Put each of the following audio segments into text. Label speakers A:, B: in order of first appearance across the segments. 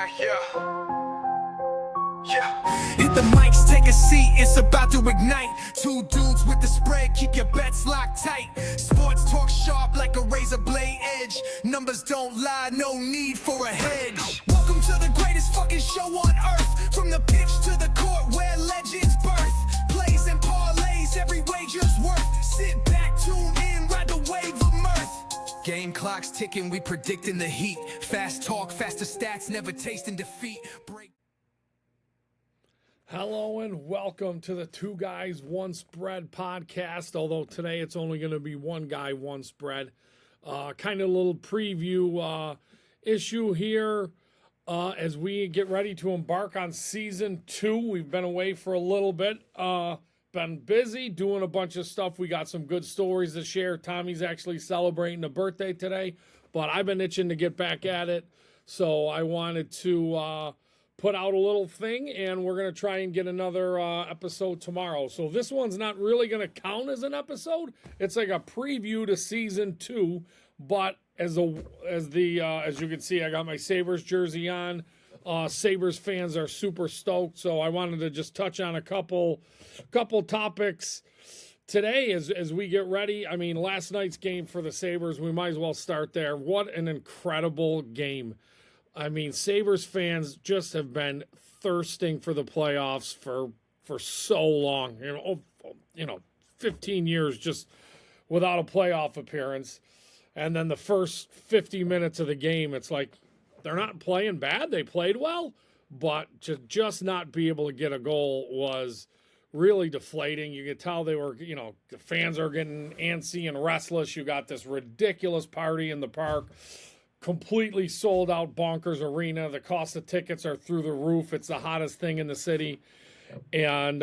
A: Hit the mics, take a seat, it's about to ignite. Two dudes with the spread, keep your bets locked tight. Sports talk sharp like a razor blade edge. Numbers don't lie, no need for a hedge. Welcome to the greatest fucking show on earth. From the pitch to the court where legends birth. Plays and parlays, every wager's worth. Sit back, tune in, ride the wave of mirth. Game clock's ticking, we predicting the heat. Fast talk, faster stats, never tasting defeat. Break.
B: Hello and welcome to the Two Guys, One Spread podcast, although today it's only going to be one guy, one spread. Kind of a little preview issue here as we get ready to embark on season 2. We've been away for a little bit, been busy doing a bunch of stuff. We got some good stories to share. Tommy's actually celebrating a birthday today, but I've been itching to get back at it, so I wanted to put out a little thing, and we're going to try and get another episode tomorrow. So this one's not really going to count as an episode. It's like a preview to season 2, but as you can see, I got my Sabres jersey on. Sabres fans are super stoked, so I wanted to just touch on a couple topics today as we get ready. I mean, last night's game for the Sabres, we might as well start there. What an incredible game. I mean, Sabres fans just have been thirsting for the playoffs for so long. 15 years just without a playoff appearance. And then the first 50 minutes of the game, it's like they're not playing bad. They played well, but to just not be able to get a goal was really deflating. You could tell they were, the fans are getting antsy and restless. You got this ridiculous party in the park. Completely sold out bonkers arena. The cost of tickets are through the roof. It's the hottest thing in the city. And,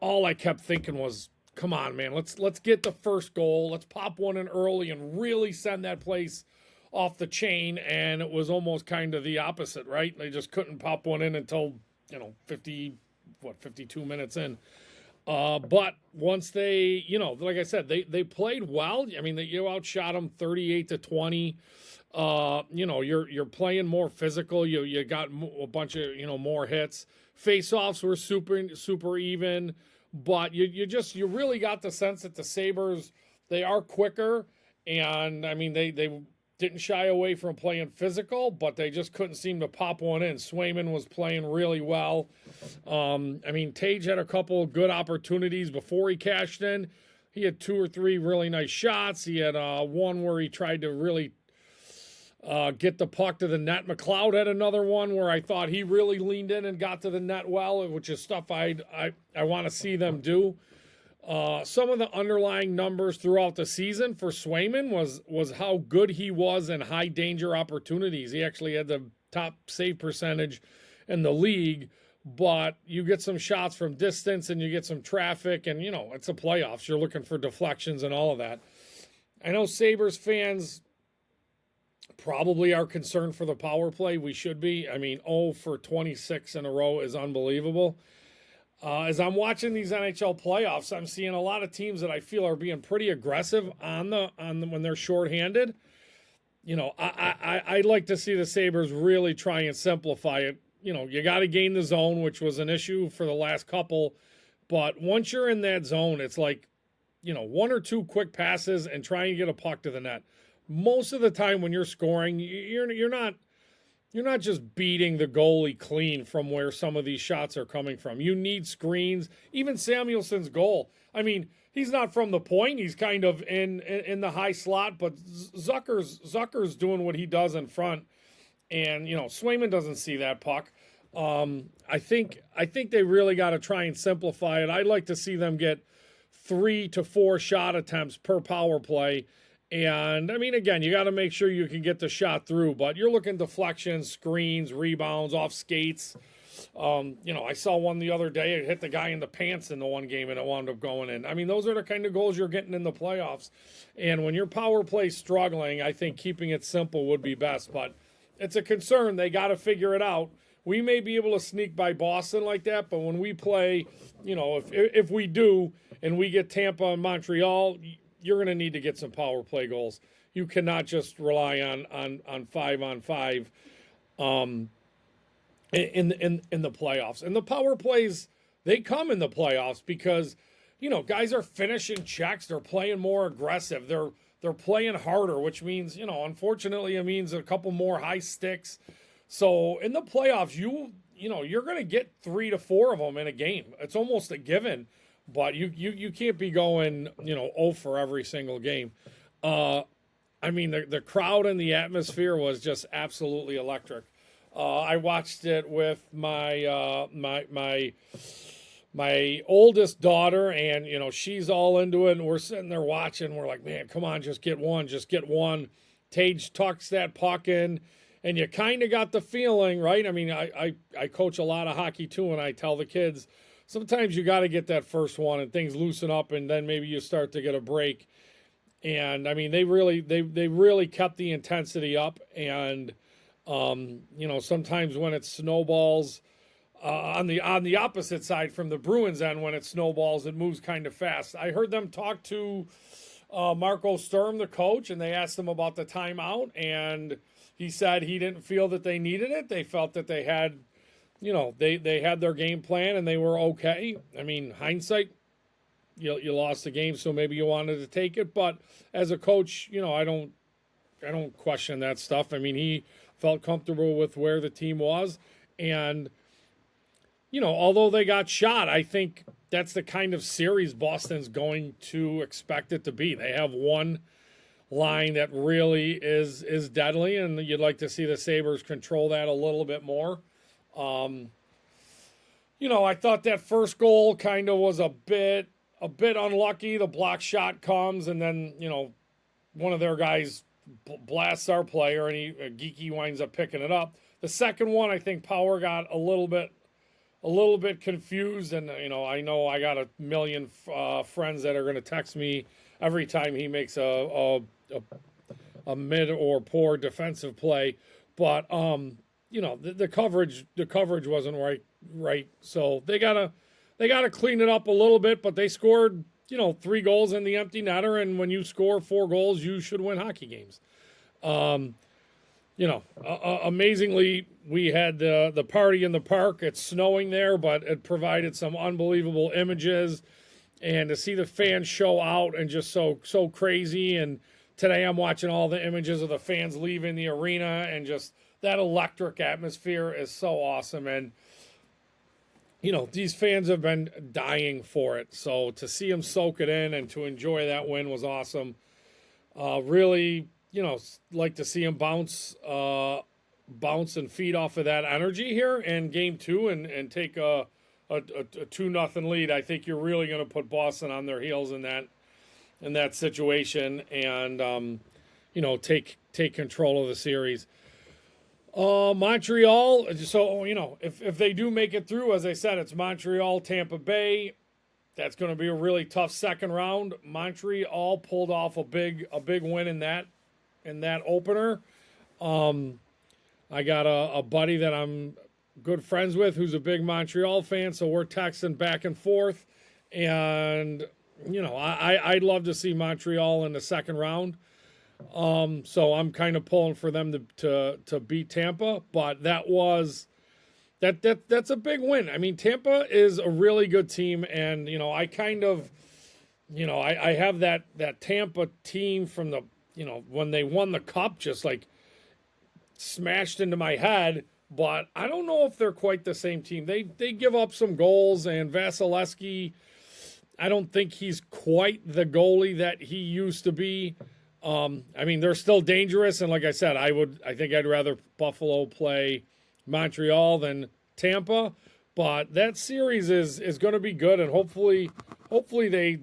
B: all I kept thinking was, come on, man, let's get the first goal. Let's pop one in early and really send that place off the chain. And it was almost kind of the opposite, right? They just couldn't pop one in until, 52 minutes in. But once they, like I said, they played well. I mean, you outshot them 38-20. You're playing more physical. You got a bunch of, more hits. Face-offs were super even. But you really got the sense that the Sabres, they are quicker. And, I mean, they didn't shy away from playing physical, but they just couldn't seem to pop one in. Swayman was playing really well. Tage had a couple of good opportunities before he cashed in. He had 2 or 3 really nice shots. He had one where he tried to really get the puck to the net. McLeod had another one where I thought he really leaned in and got to the net well, which is stuff I want to see them do. Some of the underlying numbers throughout the season for Swayman was how good he was in high danger opportunities. He actually had the top save percentage in the league, but you get some shots from distance and you get some traffic, and it's the playoffs. You're looking for deflections and all of that. I know Sabres fans probably are concerned for the power play. We should be. I mean, 0 for 26 in a row is unbelievable. As I'm watching these NHL playoffs, I'm seeing a lot of teams that I feel are being pretty aggressive on the when they're shorthanded. I'd like to see the Sabres really try and simplify it. You got to gain the zone, which was an issue for the last couple. But once you're in that zone, it's like, 1 or 2 quick passes and try and get a puck to the net. Most of the time when you're scoring, you're not just beating the goalie clean from where some of these shots are coming from. You need screens. Even Samuelson's goal. I mean, he's not from the point. He's kind of in the high slot, but Zucker's doing what he does in front. And, Swayman doesn't see that puck. I think they really got to try and simplify it. I'd like to see them get 3 to 4 shot attempts per power play. And, again, you got to make sure you can get the shot through, but you're looking deflections, screens, rebounds, off skates. I saw one the other day. It hit the guy in the pants in the one game, and it wound up going in. Those are the kind of goals you're getting in the playoffs. And when your power play's struggling, I think keeping it simple would be best. But it's a concern. They got to figure it out. We may be able to sneak by Boston like that, but when we play, if we do and we get Tampa and Montreal, you're going to need to get some power play goals. You cannot just rely on 5-on-5 um, in the playoffs. And the power plays, they come in the playoffs because guys are finishing checks. They're playing more aggressive. They're playing harder, which means unfortunately it means a couple more high sticks. So in the playoffs, you're going to get 3 to 4 of them in a game. It's almost a given, but you can't be going 0 for every single game. I mean, the crowd and the atmosphere was just absolutely electric. I watched it with my my oldest daughter, and she's all into it, and we're sitting there watching. We're like, man, come on, just get one, just get one. Tage tucks that puck in, and you kind of got the feeling, right? I mean, I coach a lot of hockey too, and I tell the kids sometimes you got to get that first one, and things loosen up, and then maybe you start to get a break. And I mean, they really kept the intensity up, and sometimes when it snowballs. On the opposite side from the Bruins end, when it snowballs, it moves kind of fast. I heard them talk to Marco Sturm, the coach, and they asked him about the timeout, and he said he didn't feel that they needed it. They felt that they had, they had their game plan and they were okay. I mean, hindsight, you lost the game, so maybe you wanted to take it. But as a coach, I don't question that stuff. I mean, he felt comfortable with where the team was, and although they got shot, I think that's the kind of series Boston's going to expect it to be. They have one line that really is deadly, and you'd like to see the Sabres control that a little bit more. I thought that first goal kind of was a bit unlucky. The block shot comes, and then, one of their guys blasts our player, and Geeky winds up picking it up. The second one, I think Power got a little bit confused, and I know I got a million friends that are going to text me every time he makes a mid or poor defensive play, but the coverage wasn't right, so they gotta clean it up a little bit. But they scored 3 goals in the empty netter, and when you score 4 goals, you should win hockey games. Amazingly, we had the party in the park. It's snowing there, but it provided some unbelievable images. And to see the fans show out and just so crazy. And today I'm watching all the images of the fans leaving the arena, and just that electric atmosphere is so awesome. And, these fans have been dying for it. So to see them soak it in and to enjoy that win was awesome. Really, like to see him bounce and feed off of that energy here in game 2 and take a 2-0 lead. I think you're really going to put Boston on their heels in that situation, and take control of the series. Montreal. So if they do make it through, as I said, it's Montreal, Tampa Bay. That's going to be a really tough second round. Montreal pulled off a big win in that opener. I got a buddy that I'm good friends with who's a big Montreal fan, so we're texting back and forth. And I'd love to see Montreal in the second round. So I'm kind of pulling for them to beat Tampa, but that's a big win. I mean, Tampa is a really good team, and I kind of I have that Tampa team from the when they won the cup just like smashed into my head, but I don't know if they're quite the same team. They give up some goals, and Vasilevsky, I don't think he's quite the goalie that he used to be. I mean, they're still dangerous, and like I said, I think I'd rather Buffalo play Montreal than Tampa, but that series is going to be good, and hopefully they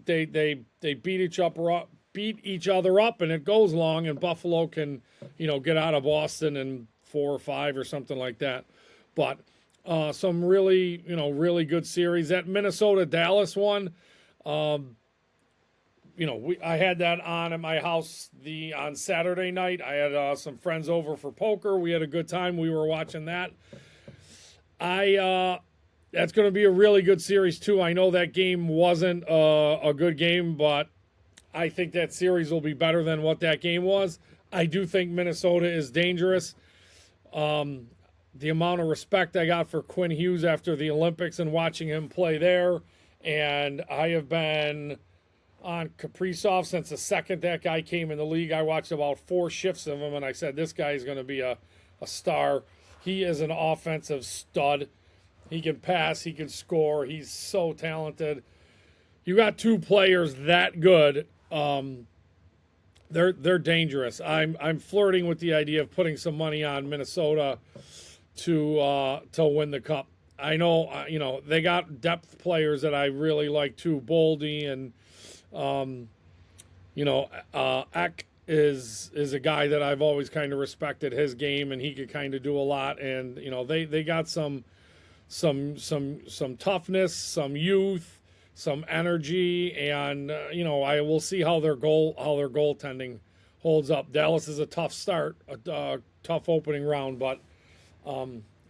B: beat each other up and it goes long, and Buffalo can get out of Boston in 4 or 5 or something like that. But some really really good series. That Minnesota Dallas one, I had that on at my house on Saturday night. I had some friends over for poker. We had a good time. We were watching that. That's going to be a really good series too. I know that game wasn't a good game, but I think that series will be better than what that game was. I do think Minnesota is dangerous. the amount of respect I got for Quinn Hughes after the Olympics and watching him play there. And I have been on Kaprizov since the second that guy came in the league. I watched about 4 shifts of him, and I said, this guy is going to be a star. He is an offensive stud. He can pass. He can score. He's so talented. You got 2 players that good. They're dangerous. I'm flirting with the idea of putting some money on Minnesota to win the cup. I know, they got depth players that I really like too. Boldy and Eck is a guy that I've always kind of respected his game, and he could kind of do a lot. And they got some toughness, some youth, some energy, and I will see how their goaltending holds up. Dallas is a tough start, a tough opening round, but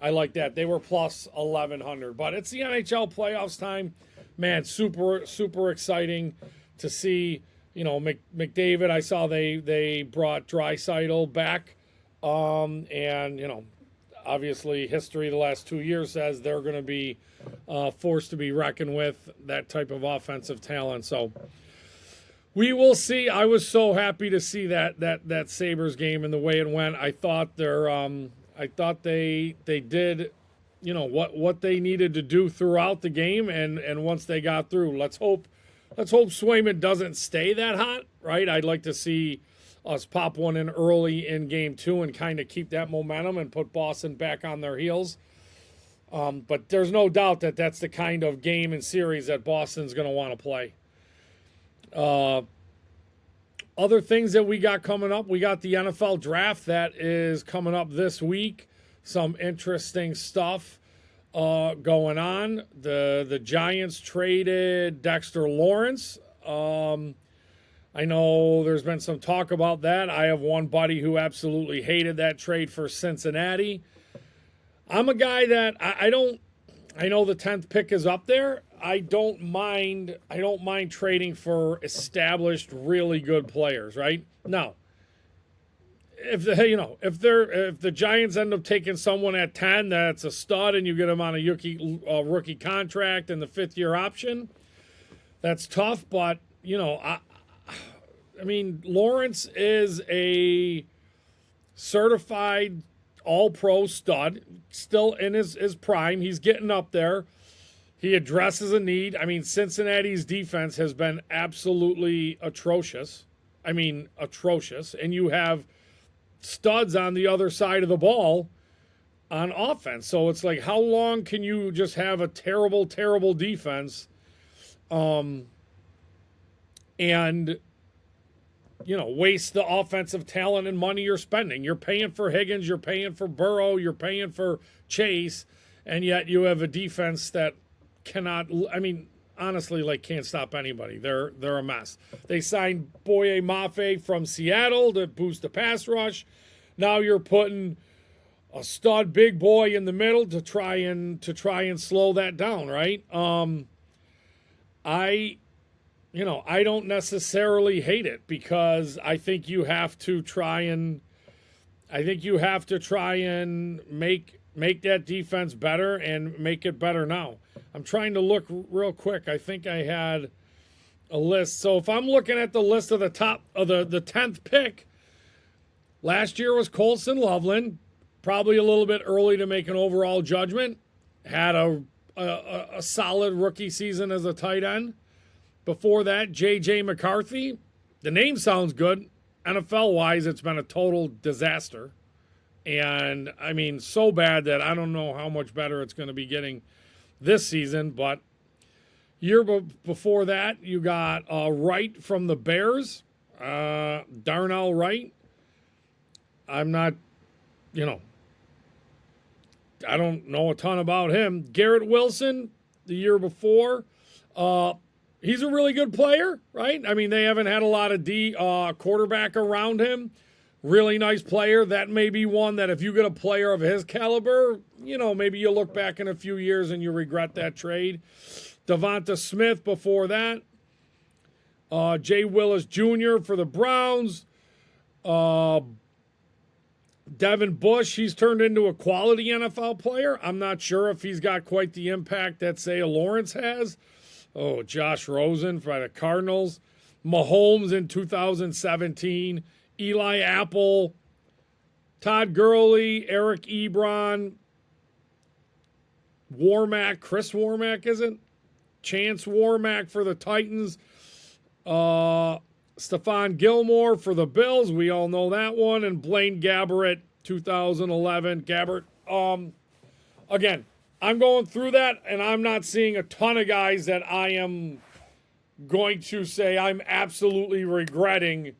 B: I like that. They were plus 1,100, but it's the NHL playoffs time, man. Super exciting to see. McDavid. I saw they brought Draisaitl back, and obviously history the last 2 years says they're going to be forced to be reckoned with, that type of offensive talent. So we will see. I was so happy to see that Sabres game and the way it went. I thought they did what they needed to do throughout the game, and once they got through, let's hope Swayman doesn't stay that hot, right? I'd like to see us pop one in early in game 2 and kind of keep that momentum and put Boston back on their heels. But there's no doubt that that's the kind of game and series that Boston's going to want to play. Other things that we got coming up, we got the NFL draft that is coming up this week. Some interesting stuff going on. The Giants traded Dexter Lawrence. I know there's been some talk about that. I have one buddy who absolutely hated that trade for Cincinnati. I'm a guy that I know the 10th pick is up there. I don't mind trading for established, really good players, right? Now, if the Giants end up taking someone at 10 that's a stud and you get him on a rookie contract and the 5th-year option, that's tough. But Lawrence is a certified all-pro stud, still in his prime. He's getting up there. He addresses a need. Cincinnati's defense has been absolutely atrocious. Atrocious. And you have studs on the other side of the ball on offense. So it's like, how long can you just have a terrible, terrible defense and waste the offensive talent and money you're spending? You're paying for Higgins, you're paying for Burrow, you're paying for Chase, and yet you have a defense that cannot, honestly, can't stop anybody. They're a mess. They signed Boye Mafe from Seattle to boost the pass rush. Now you're putting a stud big boy in the middle to try and slow that down, right? I don't necessarily hate it, because I think you have to try and make that defense better and make it better now. I'm trying to look real quick. I think I had a list. So if I'm looking at the list of the top of the 10th pick, last year was Colson Loveland, probably a little bit early to make an overall judgment. Had a solid rookie season as a tight end. Before that, J.J. McCarthy. The name sounds good. NFL-wise, it's been a total disaster. And, so bad that I don't know how much better it's going to be getting this season. But year before that, you got Wright from the Bears, Darnell Wright. I'm not, I don't know a ton about him. Garrett Wilson, the year before. He's a really good player, right? They haven't had a lot of quarterback around him. Really nice player. That may be one that if you get a player of his caliber, maybe you look back in a few years and you regret that trade. Devonta Smith before that. Jay Willis Jr. for the Browns. Devin Bush, he's turned into a quality NFL player. I'm not sure if he's got quite the impact that, say, a Lawrence has. Oh, Josh Rosen by the Cardinals. Mahomes in 2017. Eli Apple. Todd Gurley. Eric Ebron. Warmack. Chris Warmack, isn't? Chance Warmack for the Titans. Stephon Gilmore for the Bills. We all know that one. And Blaine Gabbert, 2011. Gabbert. Again, I'm going through that, and I'm not seeing a ton of guys that I am going to say I'm absolutely regretting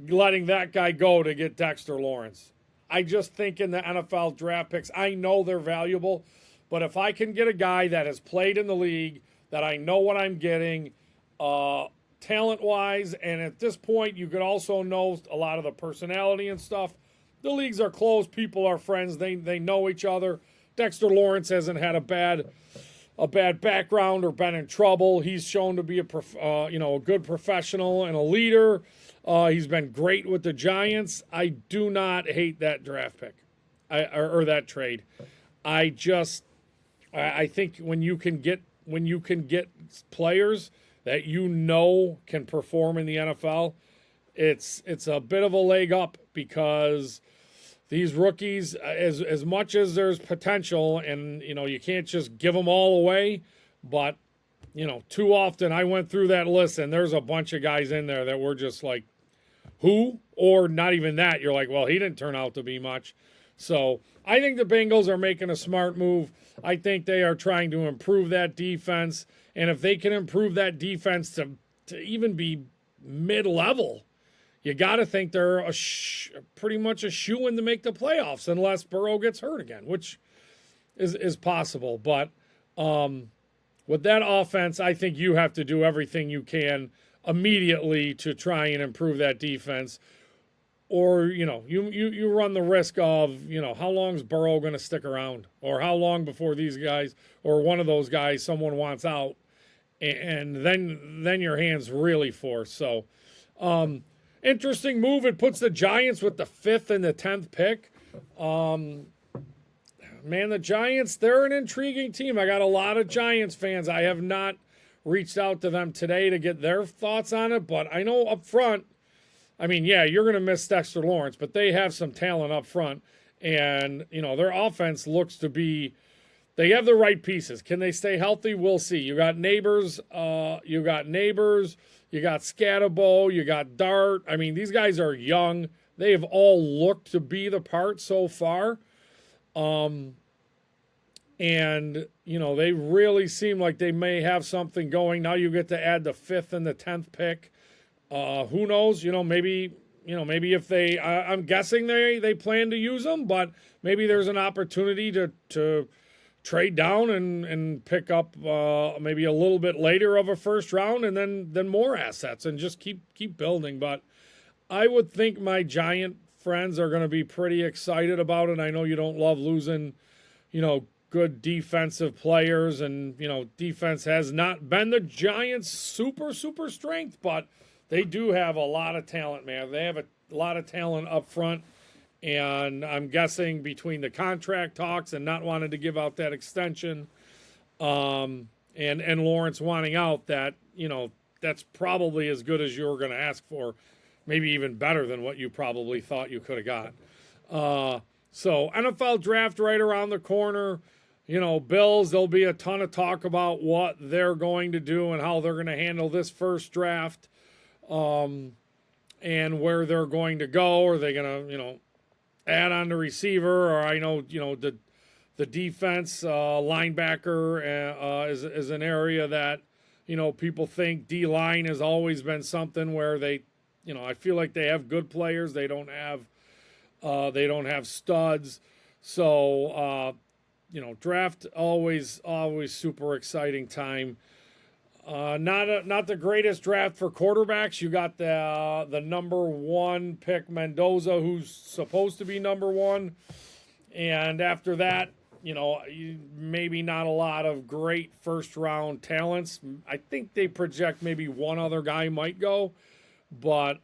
B: letting that guy go to get Dexter Lawrence. I just think in the NFL draft picks, I know they're valuable, but if I can get a guy that has played in the league, that I know what I'm getting, talent-wise, and at this point, you could also know a lot of the personality and stuff. The leagues are close. People are friends. They know each other. Dexter Lawrence hasn't had a bad background or been in trouble. He's shown to be a good professional and a leader. He's been great with the Giants. I do not hate that draft pick or that trade. I think when you can get players that you know can perform in the NFL, it's a bit of a leg up, because these rookies, as much as there's potential, and you can't just give them all away, but too often I went through that list and there's a bunch of guys in there that were just like, who? Or not even that. You're like, well, he didn't turn out to be much. So I think the Bengals are making a smart move. I think they are trying to improve that defense. And if they can improve that defense to even be mid-level, you got to think they're pretty much a shoo-in to make the playoffs, unless Burrow gets hurt again, which is possible. But with that offense, I think you have to do everything you can immediately to try and improve that defense. Or, you run the risk of, how long is Burrow going to stick around? Or how long before these guys, or one of those guys, someone wants out, and then your hands really force. So, interesting move. It puts the Giants with the 5th and the 10th pick. Man, the Giants, they're an intriguing team. I got a lot of Giants fans. I have not reached out to them today to get their thoughts on it, but I know up front, I mean, yeah, you're going to miss Dexter Lawrence, but they have some talent up front. And, their offense looks to be, they have the right pieces. Can they stay healthy? We'll see. You got Neighbors, you got Scatterbo, you got Dart. I mean, these guys are young. They have all looked to be the part so far. And, they really seem like they may have something going. Now you get to add the 5th and the 10th pick. Who knows? Maybe if they, I'm guessing they plan to use them, but maybe there's an opportunity to trade down and pick up maybe a little bit later of a first round, and then more assets, and just keep building. But I would think my Giant friends are going to be pretty excited about it. I know you don't love losing, good defensive players, and defense has not been the Giants' super strength, but they do have a lot of talent, man. They have a lot of talent up front. And I'm guessing between the contract talks and not wanting to give out that extension, and Lawrence wanting out, that, that's probably as good as you were going to ask for, maybe even better than what you probably thought you could have got. So NFL draft right around the corner. Bills, there'll be a ton of talk about what they're going to do and how they're going to handle this first draft, and where they're going to go. Are they going to, add on the receiver? Or I know, the defense, linebacker is an area that, people think D-line has always been something where they, I feel like they have good players. They don't have studs. So, draft always super exciting time. Not the greatest draft for quarterbacks. You got the number 1 pick, Mendoza, who's supposed to be number 1. And after that, maybe not a lot of great first round talents. I think they project maybe one other guy might go. But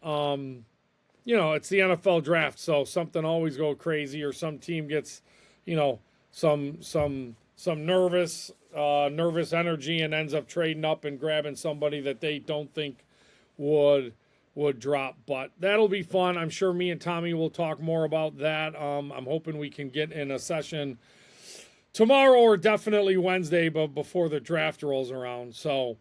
B: it's the NFL draft, so something always go crazy, or some team gets, some nervous energy and ends up trading up and grabbing somebody that they don't think would drop. But that'll be fun. I'm sure me and Tommy will talk more about that. I'm hoping we can get in a session tomorrow or definitely Wednesday, but before the draft rolls around. So,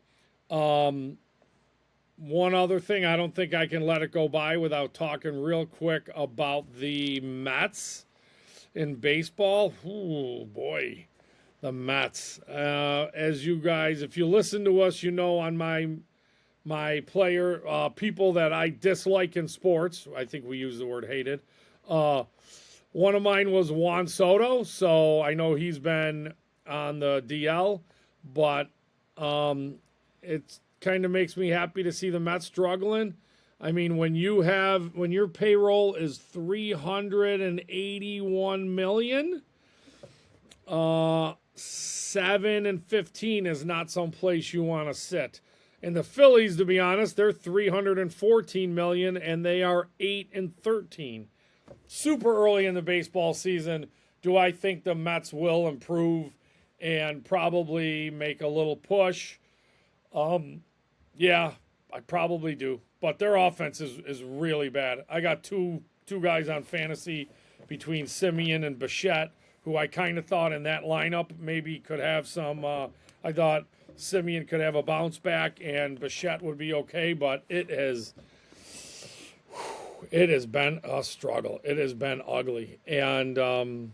B: one other thing, I don't think I can let it go by without talking real quick about the Mets in baseball. Ooh, boy, the Mets. As you guys, if you listen to us, on my player, people that I dislike in sports, I think we use the word hated. One of mine was Juan Soto, so I know he's been on the DL, but it kind of makes me happy to see the Mets struggling. I mean, when your payroll is $381 million, 7-15 is not someplace you want to sit. And the Phillies, to be honest, they're $314 million, and they are 8-13. Super early in the baseball season. Do I think the Mets will improve and probably make a little push? Yeah, I probably do. But their offense is really bad. I got two guys on fantasy between Simeon and Bichette, who I kind of thought in that lineup maybe could have some. I thought Simeon could have a bounce back and Bichette would be okay, but it has been a struggle. It has been ugly, and that's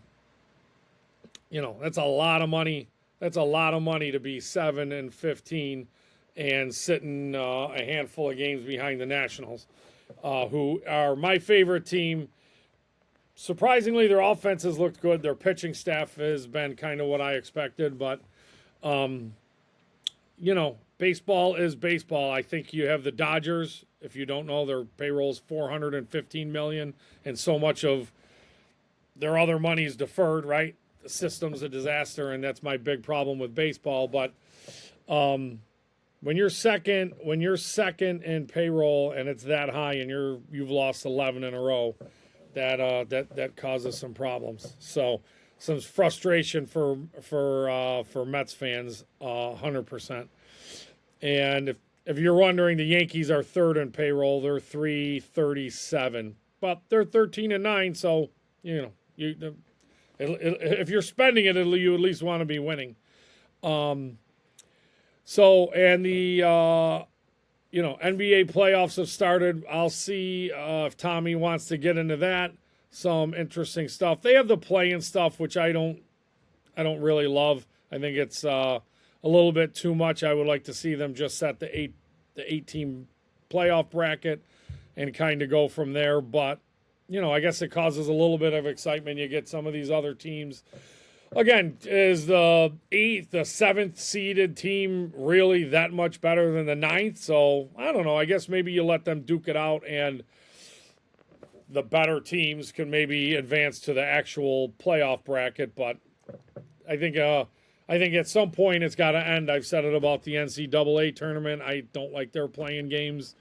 B: a lot of money. That's a lot of money to be 7-15 and sitting a handful of games behind the Nationals, who are my favorite team. Surprisingly, their offense has looked good. Their pitching staff has been kind of what I expected, but baseball is baseball. I think you have the Dodgers. If you don't know, their payroll is $415 million, and so much of their other money is deferred, right? The system's a disaster, and that's my big problem with baseball. But when you're second in payroll and it's that high, and you've lost 11 in a row, that causes some problems. So some frustration for Mets fans, 100%. And if you're wondering, the Yankees are third in payroll. They're 337, but they're 13-9. So if you're spending it, you at least want to be winning. So, and the NBA playoffs have started. I'll see if Tommy wants to get into that. Some interesting stuff. They have the play-in stuff, which I don't really love. I think it's a little bit too much. I would like to see them just set the eight team playoff bracket and kind of go from there. But I guess it causes a little bit of excitement. You get some of these other teams. Again, is the seventh seeded team really that much better than the ninth? So I don't know. I guess maybe you let them duke it out, and the better teams can maybe advance to the actual playoff bracket. But I think at some point it's got to end. I've said it about the NCAA tournament. I don't like their playing games.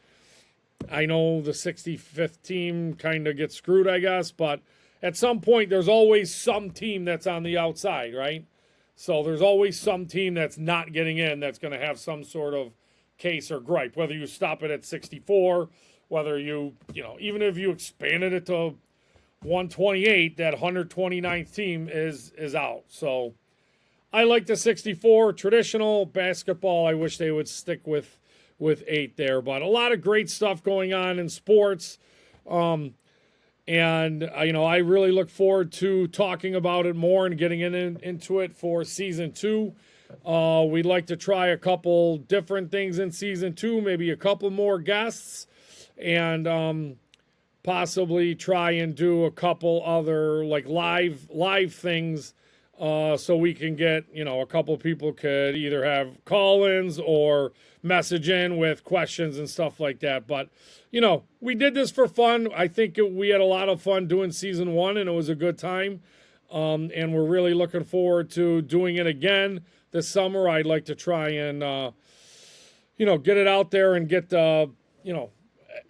B: I know the 65th team kind of gets screwed, I guess, but at some point there's always some team that's on the outside, right? So there's always some team that's not getting in that's going to have some sort of case or gripe, whether you stop it at 64, whether even if you expanded it to 128, that 129th team is out. So I like the 64 traditional basketball. I wish they would stick with 8 there, but a lot of great stuff going on in sports. And I really look forward to talking about it more and getting into it for season 2. We'd like to try a couple different things in season 2, maybe a couple more guests, and possibly try and do a couple other like live things, so we can get a couple people could either have call-ins or message in with questions and stuff like that. But we did this for fun. I think we had a lot of fun doing season 1, and it was a good time. And we're really looking forward to doing it again this summer. I'd like to try and, get it out there and get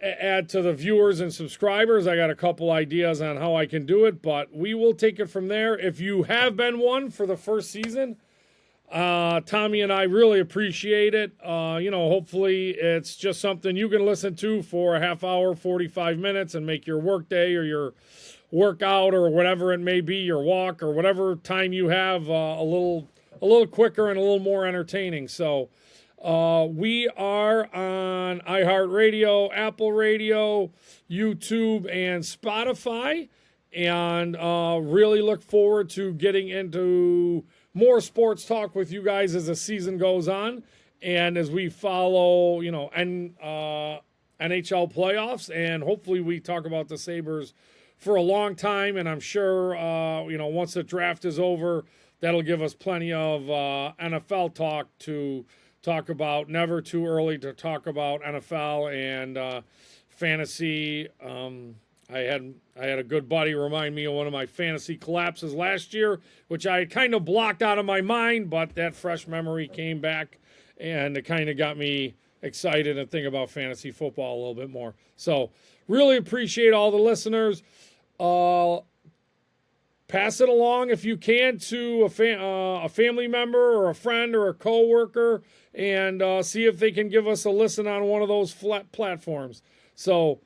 B: add to the viewers and subscribers. I got a couple ideas on how I can do it, but we will take it from there. If you have been one for the first season, Tommy and I really appreciate it. Hopefully it's just something you can listen to for a half hour, 45 minutes, and make your work day or your workout or whatever it may be, your walk or whatever time you have, a little quicker and a little more entertaining. So we are on iHeartRadio, Apple Radio, YouTube, and Spotify, and really look forward to getting into more sports talk with you guys as the season goes on and as we follow, NHL playoffs, and hopefully we talk about the Sabres for a long time, and I'm sure, once the draft is over, that'll give us plenty of NFL talk to talk about. Never too early to talk about NFL and fantasy. I had a good buddy remind me of one of my fantasy collapses last year, which I kind of blocked out of my mind, but that fresh memory came back, and it kind of got me excited and think about fantasy football a little bit more. So really appreciate all the listeners. Pass it along if you can to a family member or a friend or a coworker, and see if they can give us a listen on one of those flat platforms. So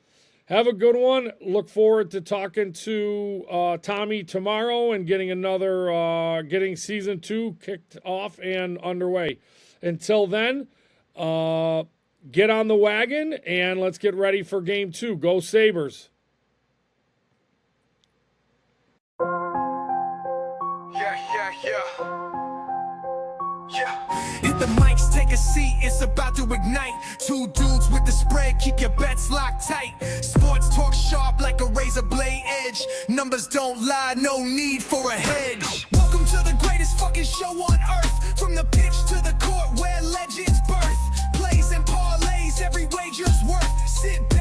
B: have a good one. Look forward to talking to Tommy tomorrow and getting season 2 kicked off and underway. Until then, get on the wagon and let's get ready for game 2. Go Sabres.
A: Hit the mics, take a seat, it's about to ignite. Two dudes with the spread, keep your bets locked tight. Sports talk sharp like a razor blade edge. Numbers don't lie, no need for a hedge. Welcome to the greatest fucking show on